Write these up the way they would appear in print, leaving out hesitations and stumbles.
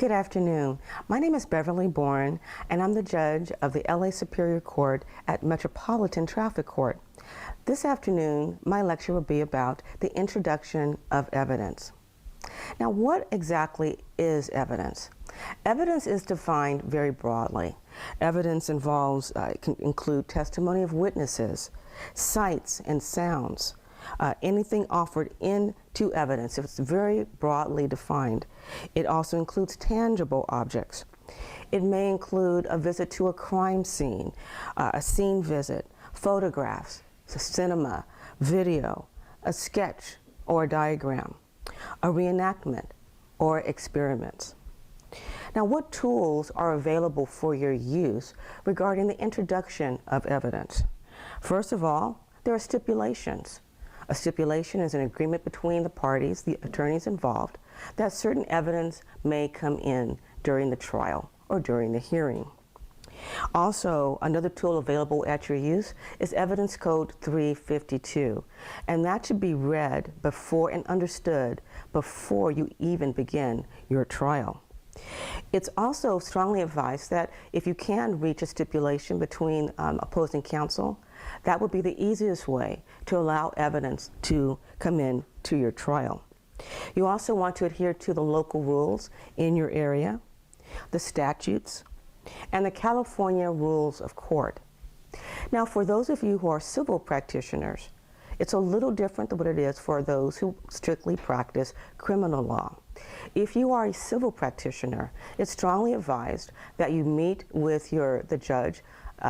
Good afternoon. My name is Beverly Bourne, and I'm the judge of the LA Superior Court at Metropolitan Traffic Court. This afternoon, my lecture will be about the introduction of evidence. Now, what exactly is evidence? Evidence is defined very broadly. Evidence involves, can include testimony of witnesses, sights and sounds, anything offered into evidence. It's very broadly defined. It also includes tangible objects. It may include a visit to a crime scene, a scene visit, photographs, cinema, video, a sketch or a diagram, a reenactment, or experiments. Now, what tools are available for your use regarding the introduction of evidence? First of all, there are stipulations. A stipulation is an agreement between the parties, the attorneys involved, that certain evidence may come in during the trial or during the hearing. Also, another tool available at your use is Evidence Code 352, and that should be read before and understood before you even begin your trial. It's also strongly advised that if you can reach a stipulation between opposing counsel, that would be the easiest way to allow evidence to come in to your trial. You also want to adhere to the local rules in your area, the statutes, and the California rules of court. Now, for those of you who are civil practitioners, it's a little different than what it is for those who strictly practice criminal law. If you are a civil practitioner, it's strongly advised that you meet with the judge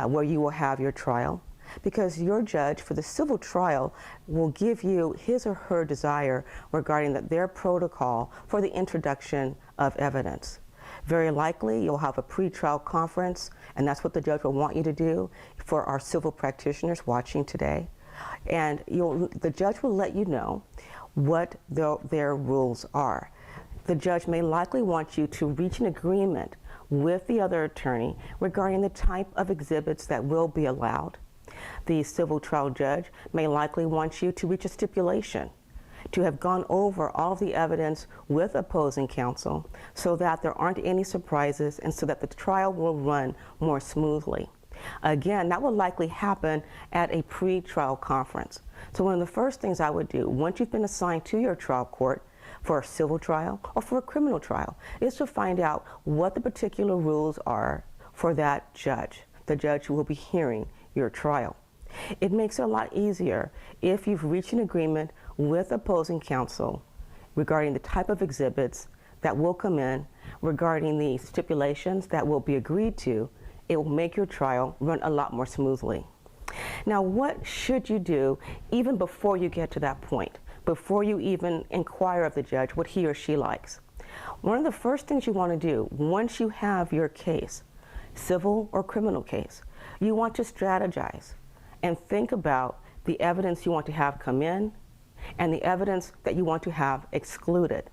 where you will have your trial, because your judge for the civil trial will give you his or her desire regarding their protocol for the introduction of evidence. Very likely you'll have a pre-trial conference, and that's what the judge will want you to do for our civil practitioners watching today. And the judge will let you know what their rules are. The judge may likely want you to reach an agreement with the other attorney regarding the type of exhibits that will be allowed. The civil trial judge may likely want you to reach a stipulation, to have gone over all the evidence with opposing counsel so that there aren't any surprises and so that the trial will run more smoothly. Again, that will likely happen at a pre-trial conference. So one of the first things I would do, once you've been assigned to your trial court for a civil trial or for a criminal trial, is to find out what the particular rules are for that judge, the judge who will be hearing your trial. It makes it a lot easier if you've reached an agreement with opposing counsel regarding the type of exhibits that will come in, regarding the stipulations that will be agreed to. It will make your trial run a lot more smoothly. Now, what should you do even before you get to that point, before you even inquire of the judge what he or she likes? One of the first things you want to do once you have your case, civil or criminal case, you want to strategize and think about the evidence you want to have come in and the evidence that you want to have excluded.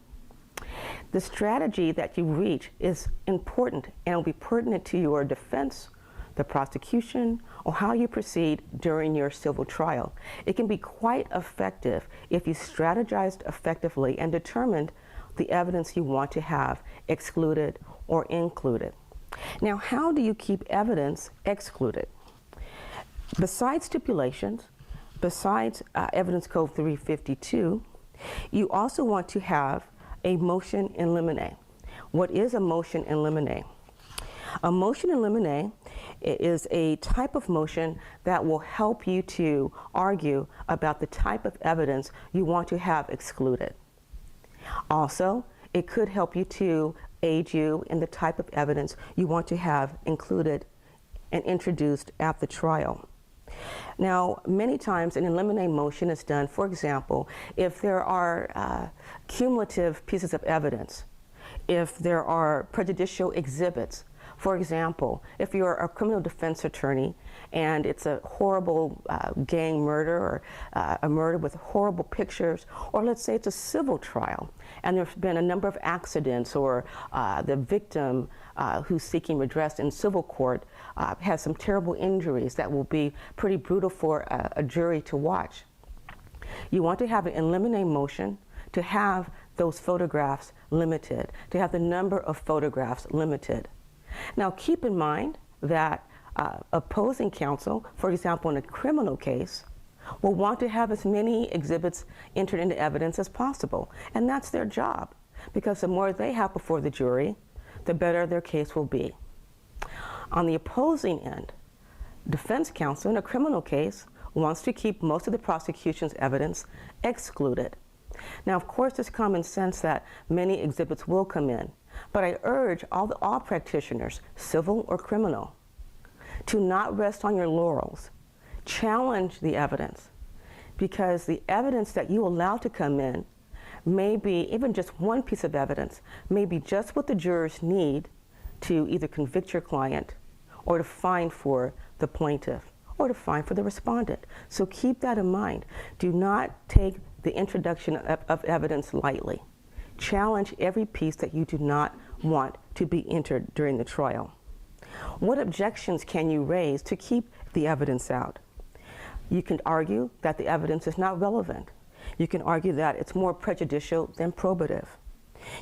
The strategy that you reach is important and will be pertinent to your defense, the prosecution, or how you proceed during your civil trial. It can be quite effective if you strategized effectively and determined the evidence you want to have excluded or included. Now, how do you keep evidence excluded? Besides stipulations, besides Evidence Code 352, you also want to have a motion in limine. What is a motion in limine? A motion in limine is a type of motion that will help you to argue about the type of evidence you want to have excluded. Also, it could help you to aid you in the type of evidence you want to have included and introduced at the trial. Now, many times an in limine motion is done, for example, if there are cumulative pieces of evidence, if there are prejudicial exhibits. For example, if you're a criminal defense attorney and it's a horrible gang murder or a murder with horrible pictures, or let's say it's a civil trial and there's been a number of accidents, or the victim who's seeking redress in civil court has some terrible injuries that will be pretty brutal for a jury to watch. You want to have an in limine motion to have those photographs limited, to have the number of photographs limited. Now keep in mind that opposing counsel, for example in a criminal case, will want to have as many exhibits entered into evidence as possible. And that's their job, because the more they have before the jury, the better their case will be. On the opposing end, defense counsel in a criminal case wants to keep most of the prosecution's evidence excluded. Now, of course, it's common sense that many exhibits will come in, but I urge all practitioners, civil or criminal, to not rest on your laurels. Challenge the evidence, because the evidence that you allow to come in may be, even just one piece of evidence, may be just what the jurors need to either convict your client or to find for the plaintiff or to find for the respondent. So keep that in mind. Do not take the introduction of evidence lightly. Challenge every piece that you do not want to be entered during the trial. What objections can you raise to keep the evidence out? You can argue that the evidence is not relevant. You can argue that it's more prejudicial than probative.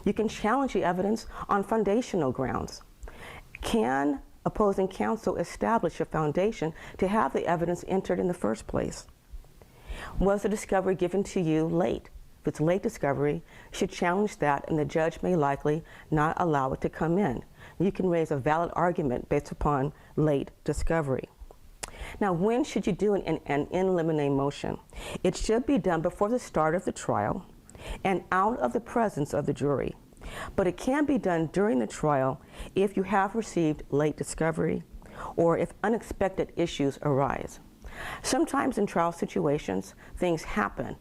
You can challenge the evidence on foundational grounds. Can opposing counsel establish a foundation to have the evidence entered in the first place? Was the discovery given to you late? If it's late discovery, you should challenge that, and the judge may likely not allow it to come in. You can raise a valid argument based upon late discovery. Now, when should you do an in limine motion? It should be done before the start of the trial and out of the presence of the jury. But it can be done during the trial if you have received late discovery or if unexpected issues arise. Sometimes in trial situations, things happen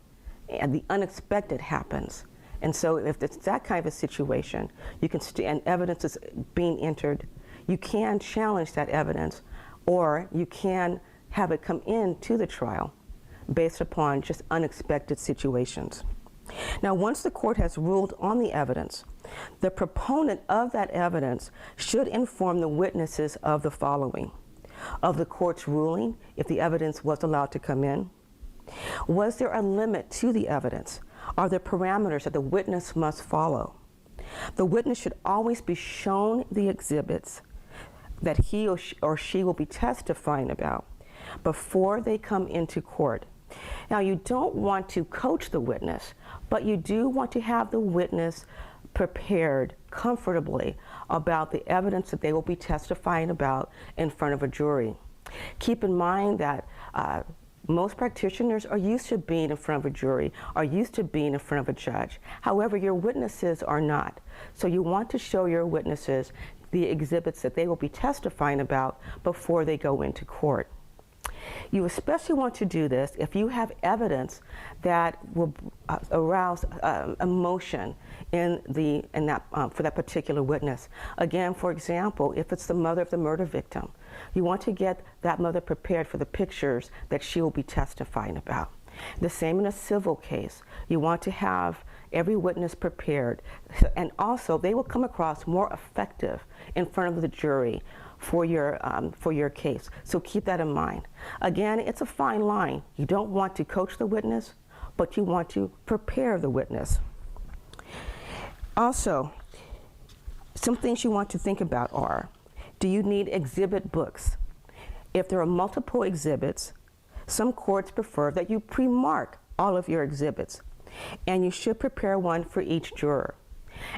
and the unexpected happens. And so if it's that kind of a situation, you can and evidence is being entered, you can challenge that evidence, or you can have it come into the trial based upon just unexpected situations. Now, once the court has ruled on the evidence, the proponent of that evidence should inform the witnesses of the following: of the court's ruling, if the evidence was allowed to come in. Was there a limit to the evidence? Are there parameters that the witness must follow? The witness should always be shown the exhibits that he or she will be testifying about before they come into court. Now, you don't want to coach the witness, but you do want to have the witness prepared comfortably about the evidence that they will be testifying about in front of a jury. Keep in mind that most practitioners are used to being in front of a jury, are used to being in front of a judge. However, your witnesses are not. So you want to show your witnesses the exhibits that they will be testifying about before they go into court. You especially want to do this if you have evidence that will arouse emotion for that particular witness. Again, for example, if it's the mother of the murder victim, you want to get that mother prepared for the pictures that she will be testifying about. The same in a civil case. You want to have every witness prepared, and also they will come across more effective in front of the jury for your case. So keep that in mind. Again, it's a fine line. You don't want to coach the witness, but you want to prepare the witness. Also, some things you want to think about are, do you need exhibit books? If there are multiple exhibits, some courts prefer that you pre-mark all of your exhibits, and you should prepare one for each juror.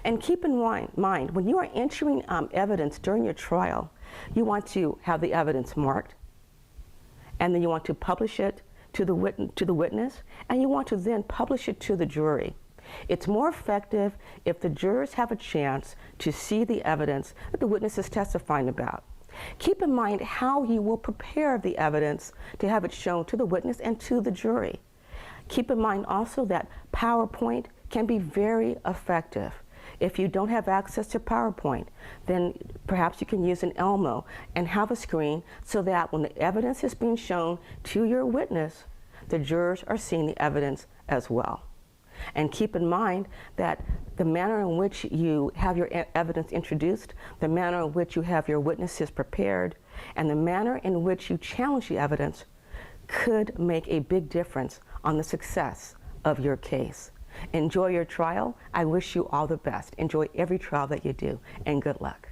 And keep in mind, when you are entering evidence during your trial, you want to have the evidence marked, and then you want to publish it to the witness, and you want to then publish it to the jury. It's more effective if the jurors have a chance to see the evidence that the witness is testifying about. Keep in mind how you will prepare the evidence to have it shown to the witness and to the jury. Keep in mind also that PowerPoint can be very effective. If you don't have access to PowerPoint, then perhaps you can use an Elmo and have a screen so that when the evidence is being shown to your witness, the jurors are seeing the evidence as well. And keep in mind that the manner in which you have your evidence introduced, the manner in which you have your witnesses prepared, and the manner in which you challenge the evidence could make a big difference on the success of your case. Enjoy your trial. I wish you all the best. Enjoy every trial that you do, and good luck.